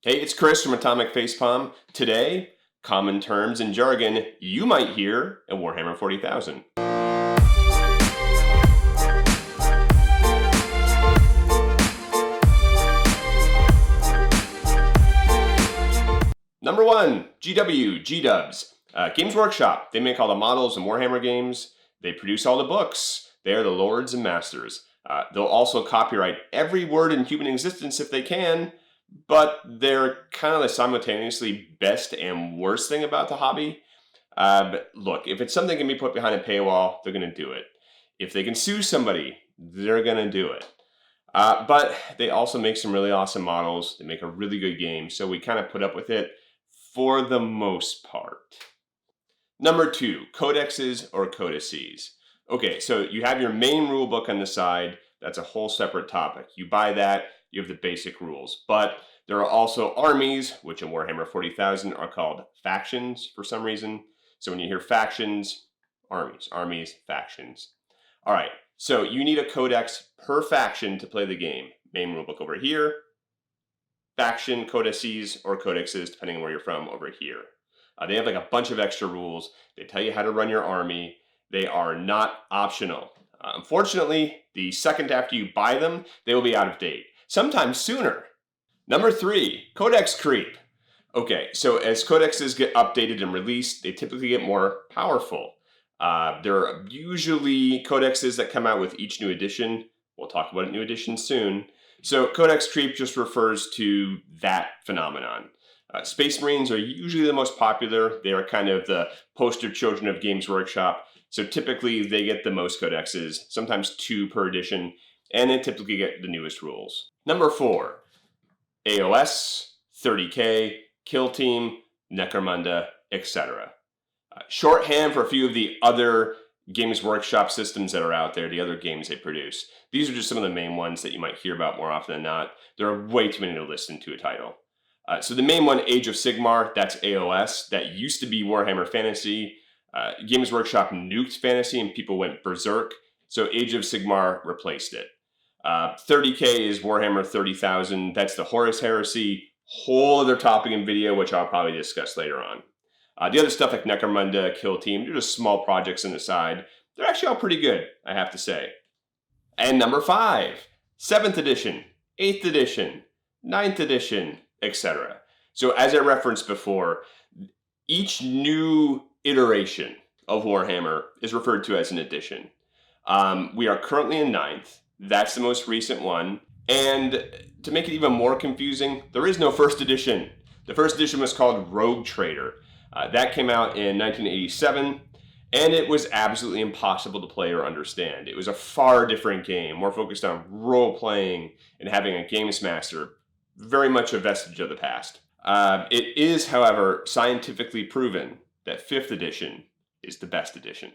Hey, it's Chris from Atomic Facepalm. Today, common terms and jargon you might hear in Warhammer 40,000. Number 1, GW, G-Dubs. Games Workshop. They make all the models in Warhammer games. They produce all the books. They are the lords and masters. They'll also copyright every word in human existence if they can, but they're kind of the simultaneously best and worst thing about the hobby. But look, if it's something that can be put behind a paywall, they're going to do it. If they can sue somebody, they're going to do it. But they also make some really awesome models. They make a really good game, so we kind of put up with it for the most part. Number 2, Codexes or Codexes. Okay, so you have your main rule book on the side. That's a whole separate topic. You buy that, you have the basic rules. But there are also armies, which in Warhammer 40,000 are called factions for some reason. So when you hear factions, armies, factions. All right, so you need a codex per faction to play the game. Main rule book over here. Faction, codices, or codexes, depending on where you're from, over here. They have like a bunch of extra rules. They tell you how to run your army. They are not optional. Unfortunately, the second after you buy them, they will be out of date. Sometimes sooner. Number 3, Codex Creep. Okay, so as codexes get updated and released, they typically get more powerful. There are usually codexes that come out with each new edition. We'll talk about a new edition soon. So Codex Creep just refers to that phenomenon. Space Marines are usually the most popular. They are kind of the poster children of Games Workshop. So typically they get the most codexes, sometimes 2 per edition, and they typically get the newest rules. Number 4, AOS, 30K, Kill Team, Necromunda, etc. Shorthand for a few of the other Games Workshop systems that are out there, the other games they produce. These are just some of the main ones that you might hear about more often than not. There are way too many to list into a title. So the main one, Age of Sigmar, that's AOS. That used to be Warhammer Fantasy. Games Workshop nuked Fantasy and people went berserk. So Age of Sigmar replaced it. 30K is Warhammer 30,000. That's the Horus Heresy. Whole other topic and video, which I'll probably discuss later on. The other stuff like Necromunda, Kill Team, they're just small projects on the side. They're actually all pretty good, I have to say. And number 5, 7th edition, 8th edition, 9th edition, etc. So as I referenced before, each new iteration of Warhammer is referred to as an edition. We are currently in 9th. That's the most recent one. And to make it even more confusing, there is no 1st edition. The 1st edition was called Rogue Trader. That came out in 1987, and it was absolutely impossible to play or understand. It was a far different game, more focused on role-playing and having a games master, very much a vestige of the past. It is, however, scientifically proven that 5th edition is the best edition.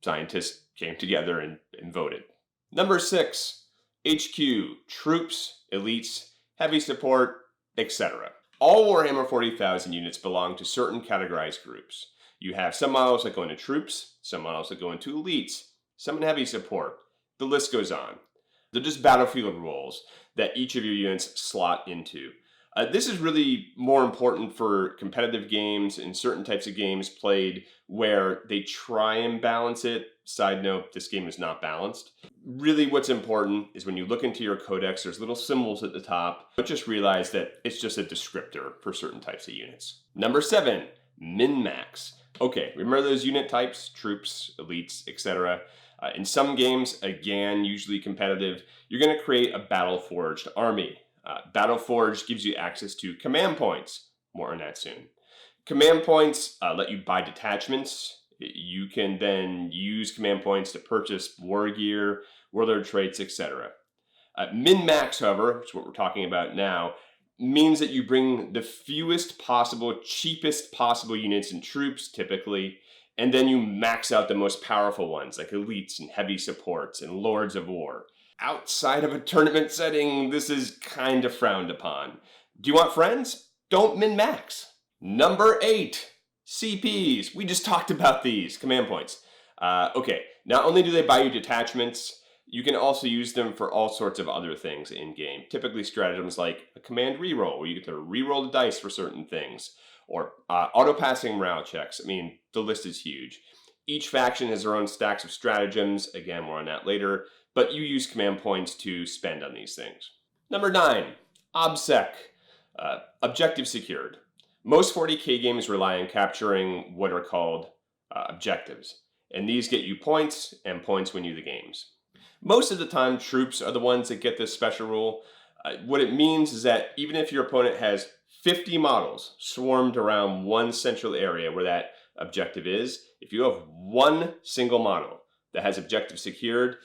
Scientists came together and voted. Number 6, HQ, troops, elites, heavy support, etc. All Warhammer 40,000 units belong to certain categorized groups. You have some models that go into troops, some models that go into elites, some in heavy support. The list goes on. They're just battlefield roles that each of your units slot into. This is really more important for competitive games and certain types of games played where they try and balance it. Side note, this game is not balanced. Really what's important is when you look into your codex, there's little symbols at the top, but just realize that it's just a descriptor for certain types of units. Number 7, min-max. Okay, remember those unit types, troops, elites, etc. In some games, again, usually competitive, you're going to create a battle-forged army. Battleforged gives you access to command points. More on that soon. Command points let you buy detachments. You can then use command points to purchase war gear, warlord traits, etc. Min-max, however, which is what we're talking about now, means that you bring the fewest possible, cheapest possible units and troops, typically, and then you max out the most powerful ones, like elites and heavy supports and lords of war. Outside of a tournament setting, this is kind of frowned upon. Do you want friends? Don't min-max. Number 8, CPs. We just talked about these, command points. Okay, not only do they buy you detachments, You can also use them for all sorts of other things in-game. Typically stratagems like a command reroll, where you get to reroll the dice for certain things, or auto-passing morale checks. I mean, the list is huge. Each faction has their own stacks of stratagems. Again, more on that later. But you use command points to spend on these things. Number 9, OBSEC, objective secured. Most 40k games rely on capturing what are called objectives, and these get you points and points win you the games. Most of the time, troops are the ones that get this special rule. What it means is that even if your opponent has 50 models swarmed around one central area where that objective is, if you have one single model that has objective secured,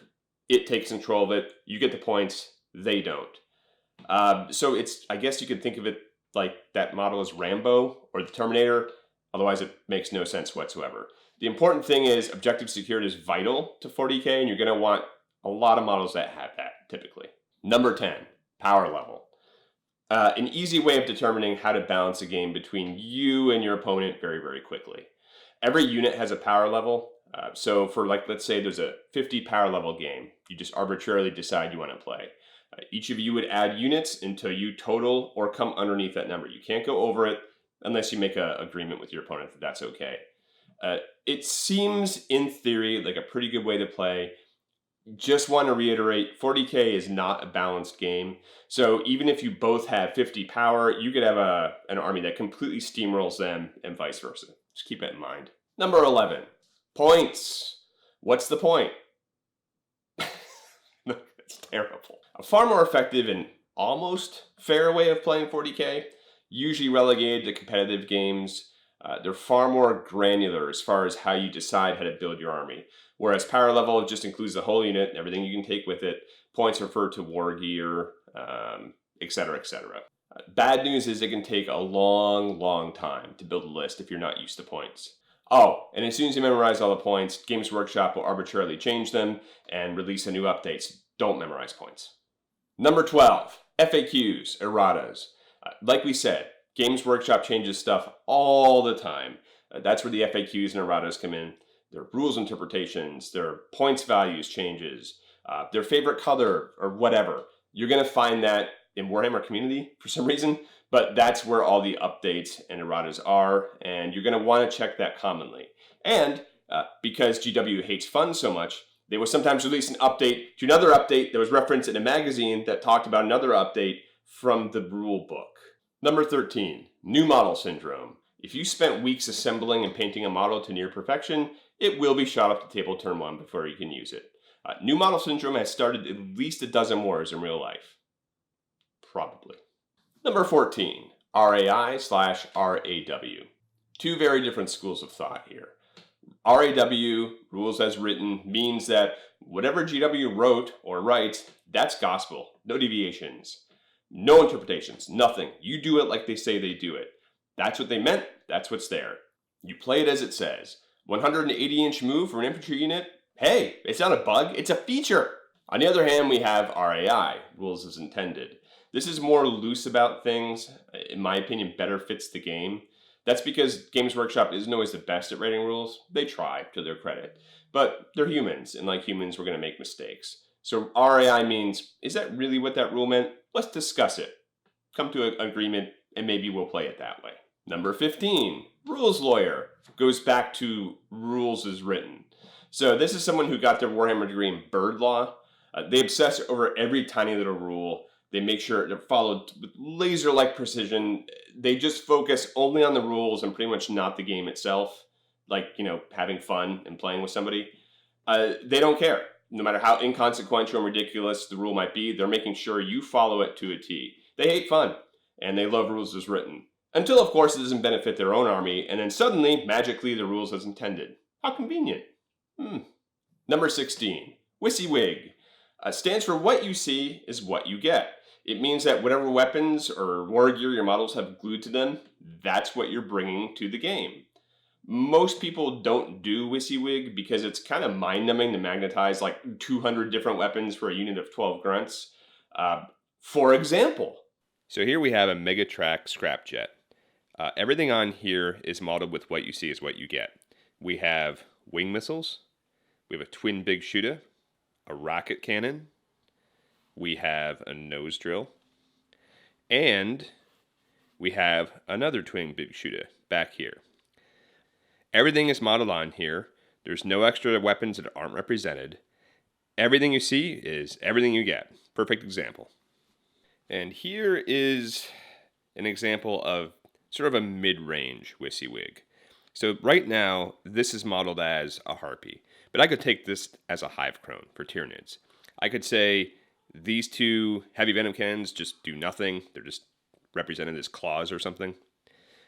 it takes control of it. You get the points, they don't. So it's, I guess you could think of it like that model is Rambo or the Terminator. Otherwise, it makes no sense whatsoever. The important thing is objective secured is vital to 40k, and you're going to want a lot of models that have that, typically. Number 10, power level. An easy way of determining how to balance a game between you and your opponent very, very quickly. Every unit has a power level. So for, like, let's say there's a 50 power level game. You just arbitrarily decide you want to play. Each of you would add units until you total or come underneath that number. You can't go over it unless you make an agreement with your opponent that that's okay. It seems, in theory, like a pretty good way to play. Just want to reiterate, 40k is not a balanced game. So even if you both have 50 power, you could have an army that completely steamrolls them and vice versa. Just keep that in mind. Number 11, points. What's the point? It's terrible. A far more effective and almost fair way of playing 40k, usually relegated to competitive games. They're far more granular as far as how you decide how to build your army. Whereas power level just includes the whole unit and everything you can take with it. Points refer to war gear, etc., etc. Bad news is it can take a long, long time to build a list if you're not used to points. Oh, and as soon as you memorize all the points, Games Workshop will arbitrarily change them and release a new update. So don't memorize points. Number 12, FAQs, erratas. Like we said, Games Workshop changes stuff all the time. That's where the FAQs and erratas come in. Their rules interpretations, their points values changes, their favorite color or whatever. You're going to find that in Warhammer community for some reason, but that's where all the updates and erratas are, and you're going to want to check that commonly. And because GW hates fun so much, they will sometimes release an update to another update that was referenced in a magazine that talked about another update from the rule book. Number 13, new model syndrome. If you spent weeks assembling and painting a model to near perfection, it will be shot off the table turn 1 before you can use it. New model syndrome has started at least a dozen wars in real life. Probably. Number 14, RAI/RAW. Two very different schools of thought here. RAW, rules as written, means that whatever GW wrote or writes, that's gospel. No deviations. No interpretations. Nothing. You do it like they say they do it. That's what they meant. That's what's there. You play it as it says. 180-inch move for an infantry unit? Hey, it's not a bug. It's a feature. On the other hand, we have RAI, rules as intended. This is more loose about things. In my opinion, better fits the game. That's because Games Workshop isn't always the best at writing rules. They try, to their credit. But they're humans, and like humans, we're going to make mistakes. So RAI means, is that really what that rule meant? Let's discuss it. Come to an agreement, and maybe we'll play it that way. Number 15, rules lawyer. Goes back to rules as written. So this is someone who got their Warhammer degree in bird law. They obsess over every tiny little rule. They make sure they're followed with laser-like precision. They just focus only on the rules and pretty much not the game itself. Like, having fun and playing with somebody. They don't care. No matter how inconsequential and ridiculous the rule might be, they're making sure you follow it to a T. They hate fun, and they love rules as written. Until, of course, it doesn't benefit their own army, and then suddenly, magically, the rules as intended. How convenient. Number 16, WYSIWYG. Stands for what you see is what you get. It means that whatever weapons or war gear your models have glued to them, that's what you're bringing to the game. Most people don't do WYSIWYG because it's kind of mind-numbing to magnetize like 200 different weapons for a unit of 12 grunts. For example. So here we have a Megatrack scrapjet. Everything on here is modeled with what you see is what you get. We have wing missiles. We have a twin big shooter, a rocket cannon, we have a nose drill, and we have another twin big shooter back here. Everything is modeled on here. There's no extra weapons that aren't represented. Everything you see is everything you get. Perfect example. And here is an example of sort of a mid-range WYSIWYG. So right now, this is modeled as a harpy, but I could take this as a hive crone for Tyranids. I could say these two heavy venom cannons just do nothing. They're just represented as claws or something.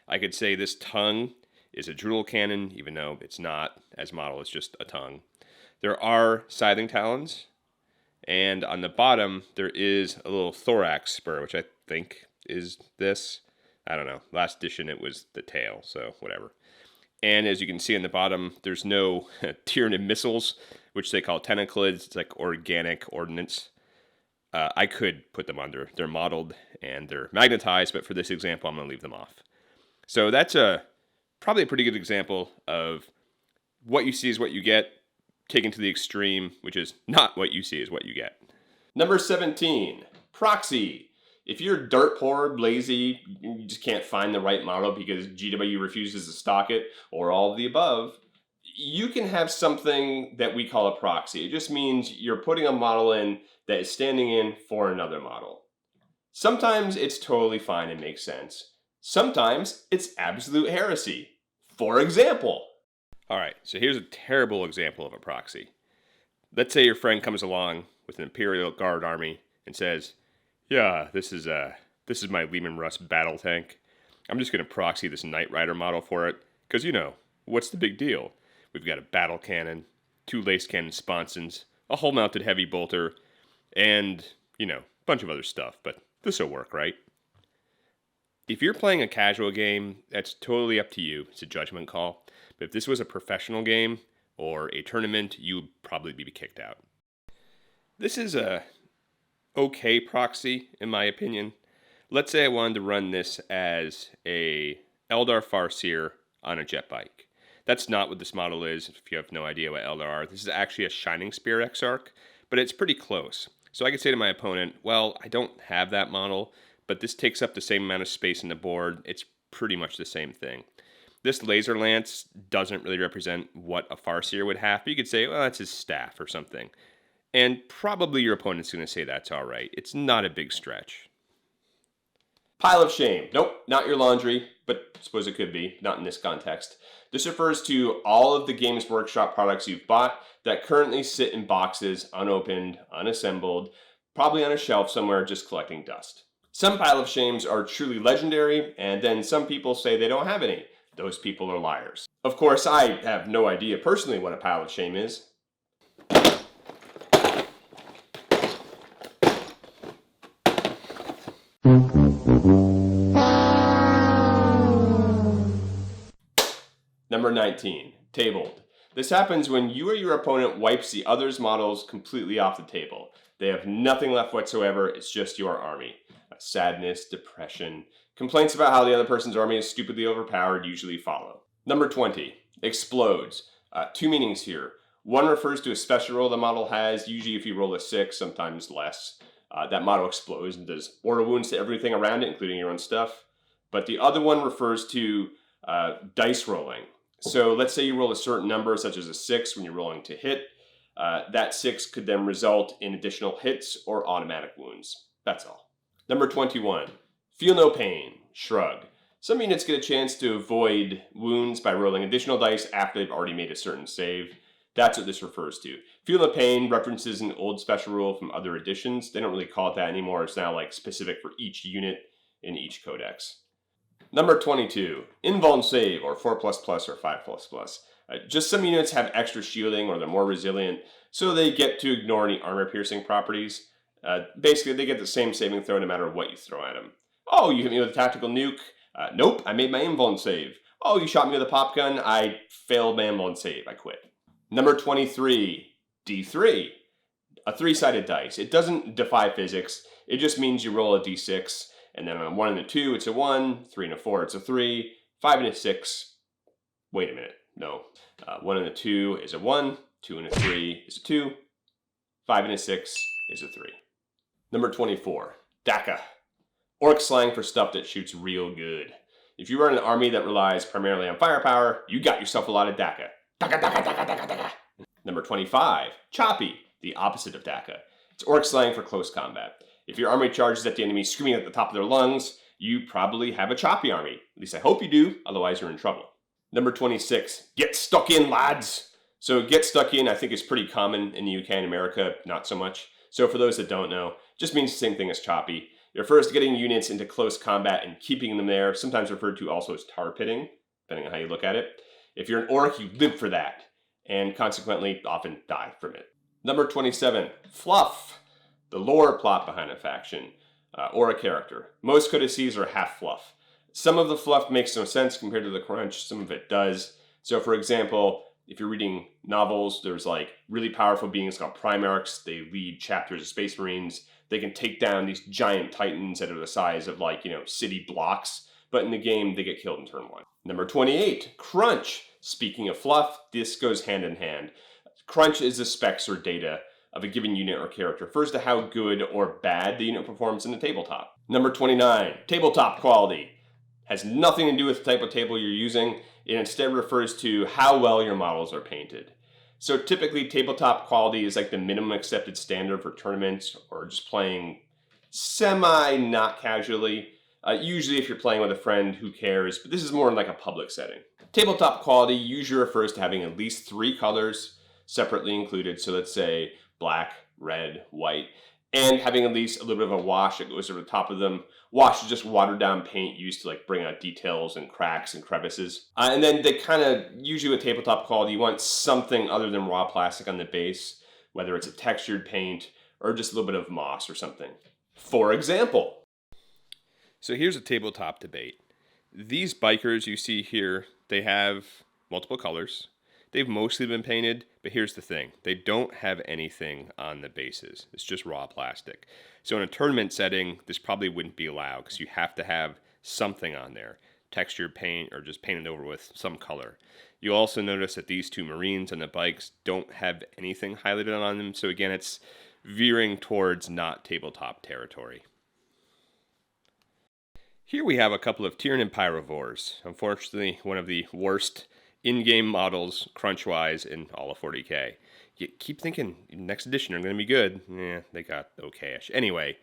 I could say this tongue is a drool cannon, even though it's not as modeled, it's just a tongue. There are scything talons, and on the bottom there is a little thorax spur, which I think is this. I don't know. Last edition it was the tail, so whatever. And as you can see on the bottom, there's no Tyranid missiles, which they call tentaclids. It's like organic ordnance. I could put them under. They're modeled and they're magnetized, but for this example, I'm going to leave them off. So that's probably a pretty good example of what you see is what you get, taken to the extreme, which is not what you see is what you get. Number 17, Proxy. If you're dirt poor, lazy, you just can't find the right model because GW refuses to stock it, or all of the above, you can have something that we call a proxy. It just means you're putting a model in that is standing in for another model. Sometimes it's totally fine and makes sense. Sometimes it's absolute heresy. For example. All right, so here's a terrible example of a proxy. Let's say your friend comes along with an Imperial Guard army and says, yeah, this is my Lehman Russ battle tank. I'm just going to proxy this Knight Rider model for it, because, what's the big deal? We've got a battle cannon, 2 lace cannon sponsons, a hull-mounted heavy bolter, and, a bunch of other stuff, but this'll work, right? If you're playing a casual game, that's totally up to you. It's a judgment call. But if this was a professional game or a tournament, you would probably be kicked out. This is a okay proxy, in my opinion. Let's say I wanted to run this as a Eldar Farseer on a jet bike. That's not what this model is, if you have no idea what Eldar are. This is actually a Shining Spear Exarch, but it's pretty close. So I could say to my opponent, well, I don't have that model, but this takes up the same amount of space in the board. It's pretty much the same thing. This laser lance doesn't really represent what a Farseer would have, but you could say, well, that's his staff or something. And probably your opponent's going to say that's all right. It's not a big stretch. Pile of shame. Nope, not your laundry, but I suppose it could be, not in this context. This refers to all of the Games Workshop products you've bought that currently sit in boxes, unopened, unassembled, probably on a shelf somewhere just collecting dust. Some pile of shames are truly legendary, and then some people say they don't have any. Those people are liars. Of course, I have no idea personally what a pile of shame is. Number 19, tabled. This happens when you or your opponent wipes the other's models completely off the table. They have nothing left whatsoever, it's just your army. Sadness, depression, complaints about how the other person's army is stupidly overpowered usually follow. Number 20, explodes. 2 meanings here. One refers to a special roll the model has, usually if you roll a 6, sometimes less. That model explodes and does mortal wounds to everything around it, including your own stuff. But the other one refers to dice rolling. So let's say you roll a certain number, such as a 6 when you're rolling to hit. That 6 could then result in additional hits or automatic wounds. That's all. Number 21, feel no pain, shrug. Some units get a chance to avoid wounds by rolling additional dice after they've already made a certain save. That's what this refers to. Feel no pain references an old special rule from other editions. They don't really call it that anymore. It's now like specific for each unit in each codex. Number 22, invuln save, or 4++ or 5++. Just some units have extra shielding or they're more resilient, so they get to ignore any armor-piercing properties. Basically, they get the same saving throw no matter what you throw at them. Oh, you hit me with a tactical nuke? Nope, I made my invuln save. Oh, you shot me with a pop gun? I failed my invuln save. I quit. Number 23, D3. A 3-sided dice. It doesn't defy physics. It just means you roll a D6, and then on a 1 and a 2, it's a 1, 3 and a 4, it's a 3, 5 and a 6. Wait a minute. No. 1 and a 2 is a 1, 2 and a 3 is a 2, 5 and a 6 is a 3. Number 24, Daka. Orc slang for stuff that shoots real good. If you run an army that relies primarily on firepower, you got yourself a lot of Daka. Daka, Daka, Daka, Daka, Daka. Number 25, Choppy, the opposite of Daka. It's orc slang for close combat. If your army charges at the enemy screaming at the top of their lungs, you probably have a choppy army. At least I hope you do, otherwise you're in trouble. Number 26, get stuck in, lads. So get stuck in, I think, is pretty common in the UK and America, not so much. So for those that don't know, just means the same thing as choppy. It refers to getting units into close combat and keeping them there, sometimes referred to also as tar pitting, depending on how you look at it. If you're an orc, you live for that, and consequently often die from it. Number 27, Fluff, the lore plot behind a faction or a character. Most codices are half fluff. Some of the fluff makes no sense compared to the crunch, some of it does. So for example, if you're reading novels, there's like really powerful beings called Primaris. They lead chapters of Space Marines. They can take down these giant titans that are the size of city blocks. But in the game, they get killed in turn 1. Number 28, Crunch. Speaking of fluff, this goes hand in hand. Crunch is the specs or data of a given unit or character. Refers to how good or bad the unit performs in the tabletop. Number 29, Tabletop Quality. Has nothing to do with the type of table you're using. It instead refers to how well your models are painted. So typically, tabletop quality is like the minimum accepted standard for tournaments or just playing not casually. Usually if you're playing with a friend, who cares? But this is more in like a public setting. Tabletop quality usually refers to having at least 3 colors separately included. So let's say black, red, white, and having at least a little bit of a wash that goes over the top of them. Wash is just watered down paint used to bring out details and cracks and crevices. And then they usually with tabletop quality, you want something other than raw plastic on the base, whether it's a textured paint or just a little bit of moss or something. For example. So here's a tabletop debate. These bikers you see here, they have multiple colors. They've mostly been painted, but here's the thing. They don't have anything on the bases. It's just raw plastic. So in a tournament setting, this probably wouldn't be allowed because you have to have something on there. Textured paint or just painted over with some color. You'll also notice that these 2 Marines on the bikes don't have anything highlighted on them. So again, it's veering towards not tabletop territory. Here we have a couple of Tyranid Pyrovores. Unfortunately, one of the worst in-game models, crunch-wise, in all of 40k. You keep thinking, next edition are going to be good. They got okay-ish. Anyway,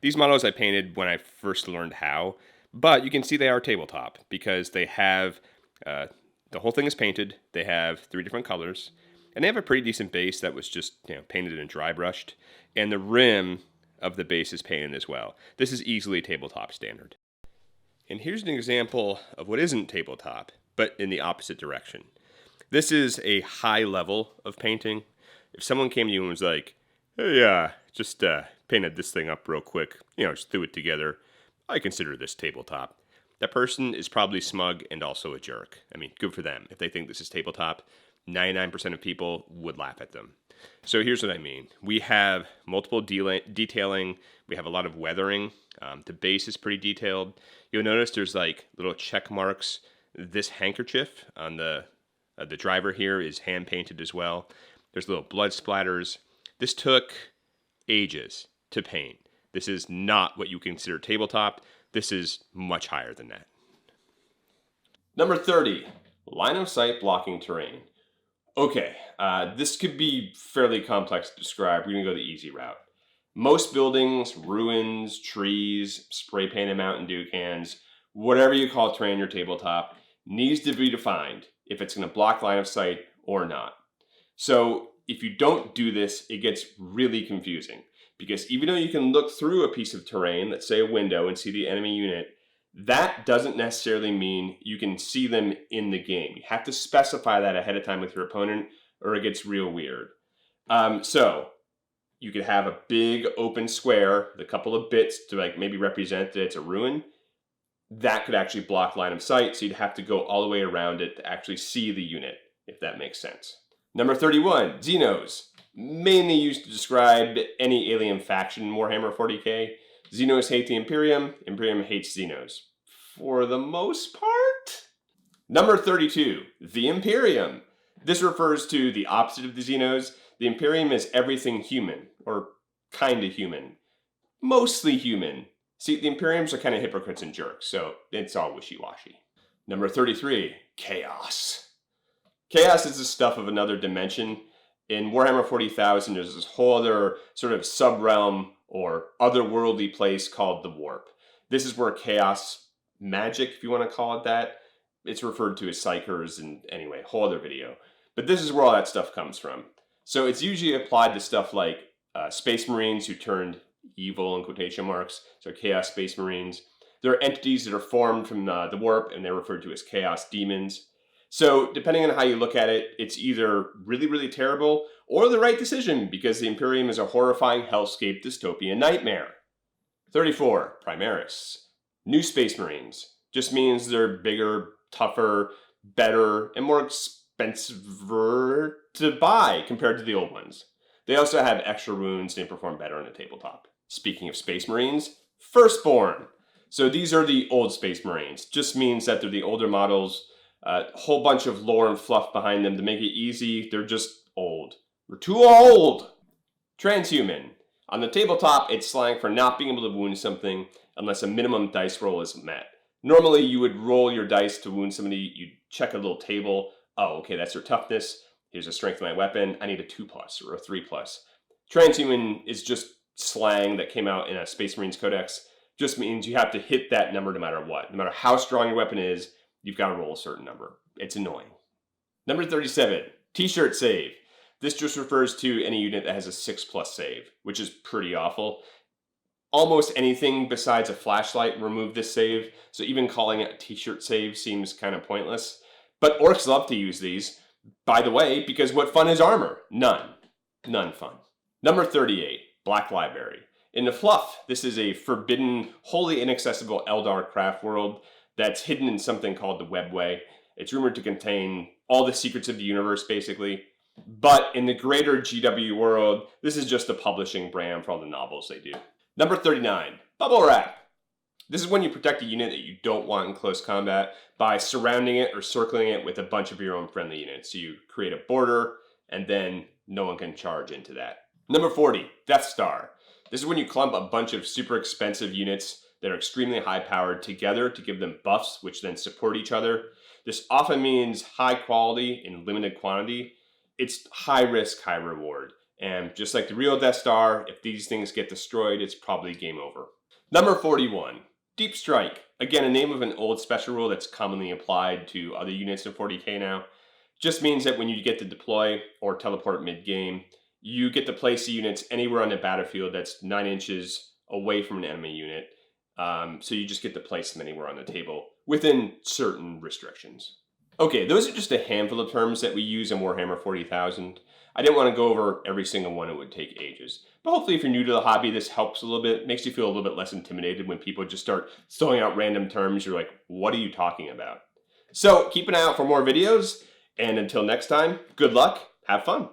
these models I painted when I first learned how, but you can see they are tabletop, because they have, the whole thing is painted, they have 3 different colors, and they have a pretty decent base that was just painted and dry brushed, and the rim of the base is painted as well. This is easily tabletop standard. And here's an example of what isn't tabletop, but in the opposite direction. This is a high level of painting. If someone came to you and was like, hey, just painted this thing up real quick, just threw it together, I consider this tabletop. That person is probably smug and also a jerk. I mean, good for them. If they think this is tabletop, 99% of people would laugh at them. So here's what I mean. We have multiple detailing. We have a lot of weathering. The base is pretty detailed. You'll notice there's little check marks. This handkerchief on the driver here is hand painted as well. There's little blood splatters. This took ages to paint. This is not what you consider tabletop. This is much higher than that. Number 30, line of sight blocking terrain. Okay, this could be fairly complex to describe. We're going to go the easy route. Most buildings, ruins, trees, spray painted Mountain Dew cans, whatever you call terrain in your tabletop, needs to be defined if it's going to block line of sight or not. So if you don't do this, it gets really confusing, because even though you can look through a piece of terrain, let's say a window, and see the enemy unit, that doesn't necessarily mean you can see them in the game. You have to specify that ahead of time with your opponent, or it gets real weird. So you could have a big open square with a couple of bits to maybe represent that it's a ruin. That could actually block line of sight, so you'd have to go all the way around it to actually see the unit, if that makes sense. Number 31, Xenos. Mainly used to describe any alien faction in Warhammer 40k. Xenos hate the Imperium. Imperium hates Xenos. For the most part. Number 32, the Imperium. This refers to the opposite of the Xenos. The Imperium is everything human, or kinda human. Mostly human. See, the Imperiums are kind of hypocrites and jerks, so it's all wishy-washy. Number 33, Chaos. Chaos is the stuff of another dimension. In Warhammer 40,000, there's this whole other sort of sub-realm or otherworldly place called the Warp. This is where chaos magic, if you want to call it that, it's referred to as psychers, and anyway, whole other video. But this is where all that stuff comes from. So it's usually applied to stuff like Space Marines who turned evil in quotation marks, so Chaos Space Marines. There are entities that are formed from the Warp, and they're referred to as Chaos Demons. So depending on how you look at it, it's either really, really terrible or the right decision, because the Imperium is a horrifying hellscape dystopian nightmare. 34, Primaris. New Space Marines. Just means they're bigger, tougher, better, and more expensive to buy compared to the old ones. They also have extra wounds and they perform better on the tabletop. Speaking of Space Marines, Firstborn. So these are the old Space Marines. Just means that they're the older models. A whole bunch of lore and fluff behind them to make it easy. They're just old. We're too old! Transhuman. On the tabletop, it's slang for not being able to wound something unless a minimum dice roll is met. Normally, you would roll your dice to wound somebody. You'd check a little table. Oh, okay, that's their toughness. Here's the strength of my weapon. I need a 2+ or a 3+. Transhuman is just slang that came out in a Space Marines Codex. Just means you have to hit that number no matter what. No matter how strong your weapon is, you've got to roll a certain number. It's annoying. Number 37, T-shirt save. This just refers to any unit that has a 6+ save, which is pretty awful. Almost anything besides a flashlight remove this save, so even calling it a T-shirt save seems kind of pointless. But orcs love to use these, by the way, because what fun is armor? None. None fun. Number 38, Black Library. In the Fluff, this is a forbidden, wholly inaccessible Eldar craft world that's hidden in something called the Webway. It's rumored to contain all the secrets of the universe, basically. But in the greater GW world, this is just a publishing brand for all the novels they do. Number 39, Bubblewrap. This is when you protect a unit that you don't want in close combat by surrounding it or circling it with a bunch of your own friendly units. So you create a border, and then no one can charge into that. Number 40, Death Star. This is when you clump a bunch of super expensive units that are extremely high powered together to give them buffs, which then support each other. This often means high quality in limited quantity. It's high risk, high reward. And just like the real Death Star, if these things get destroyed, it's probably game over. Number 41, Deep Strike. Again, a name of an old special rule that's commonly applied to other units in 40k now. Just means that when you get to deploy or teleport mid-game, you get to place the units anywhere on the battlefield that's 9 inches away from an enemy unit. So you just get to place them anywhere on the table within certain restrictions. Okay, those are just a handful of terms that we use in Warhammer 40,000. I didn't want to go over every single one, it would take ages. But hopefully if you're new to the hobby, this helps a little bit, makes you feel a little bit less intimidated when people just start throwing out random terms. You're like, what are you talking about? So keep an eye out for more videos, and until next time, good luck, have fun.